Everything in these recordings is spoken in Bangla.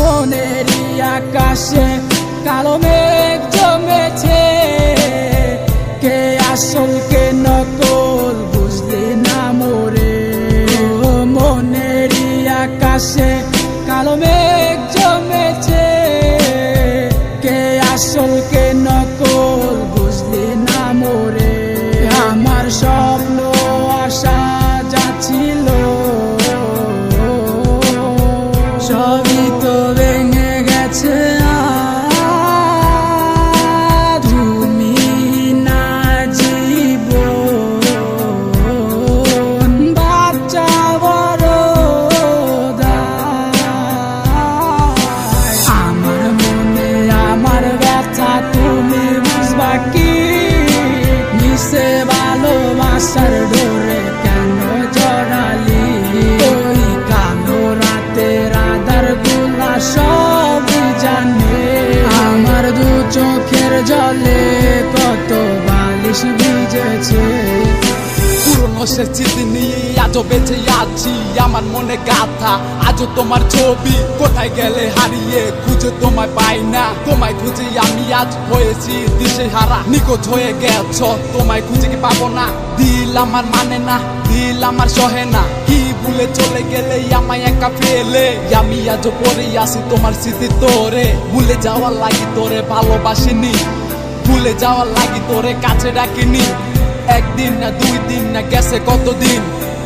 মনেরই আকাশে কালো মেঘ জমেছে, কে আসল কে নকল বুঝলি না মোরে। মনেরই আকাশে কালো মেঘ জমেছে, কে আসল কে নকল বুঝলি না মোরে। আমার স্বপ্ন আশা যাচ্ছিল সবই তো ভেঙে গেছে। তুমি না জীবন বাচ্চা বড় আমার মনে আমার ব্যথা তুমি বুঝবা কি? নিচে ভালোবাসার ডোরে কেন জড়ালি? ওই কালো রাতের আধার গুলা সব জানে। আমার দু চোখের জলে কত বালিশ ভিজেছে। পুরনো সে স্মৃতি নিয়ে আজও বেঁচে আছি, আমার মনে গাথা আজও তোমার ছবি। কোথায় গেলে হারিয়ে খুঁজে তোমায় পাই না, তোমায় খুঁজে আমি আজ হয়েছি দিশেহারা। নিখোঁজ হয়ে গেছ, তোমায় খুঁজে কি পাবো না? দিল আমার মানে না, দিল আমার সহে না। কি ভুলে চলে গেলে আমায় একা ফেলে, আমি আজও পরে আসি তোমার স্মৃতি তোরে। ভুলে যাওয়ার লাগি তোরে ভালোবাসিনি, ভুলে যাওয়ার লাগি তোরে কাছে ডাকিনি। একদিন না দুই দিন না গেছে কতদিন,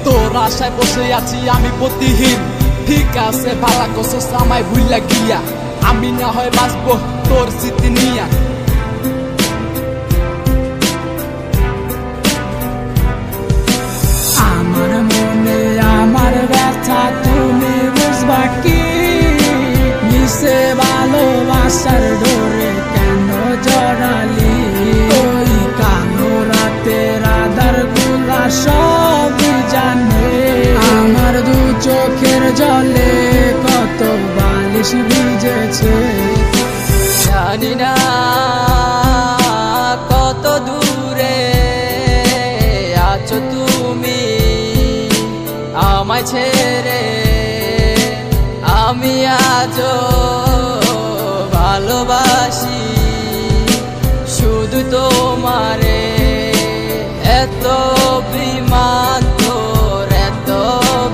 তোর আশায় বসে আছি আমি প্রতিহীন। ঠিক আছে ভালা কসস আমায় ভুইলা গিয়া, আমি না হয় বাঁচবো তোর স্মৃতি নিয়া। আমার মনে আমার ব্যথা তুমি বুঝবা কি? নিচে ভালোবাসার ডোরে কেন জড়ালি? ওই কালো রাতের আধার গুলা সব জানে। আমার দু চোখের জলে কত বালিশ ভিজেছে। জানি না কত দূরে আছো তুমি আমায় ছেড়ে, আমি আজও ভালোবাসি শুধু তোমারে। এত বিমান তোর এত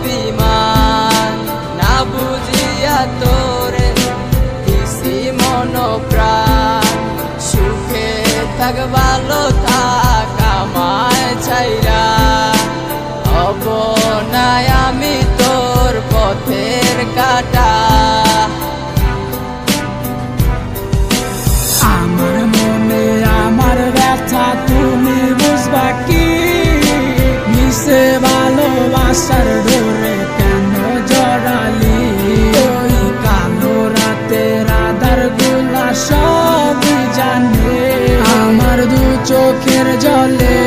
বিমান, না বুঝিয়া তোরে দিছি মন প্রাণ। সুখে থাক ভালো থাক আমায় ছাইরা, হব না আমি তোর পথের কাটা। আমার মনে আমার ব্যথা তুমি বুঝবা কি? নিচে ভালোবাসার ডোরে কেন জড়ালি? ওই কালো রাতের আধার গুলা সব জানে। আমার দু চোখের জলে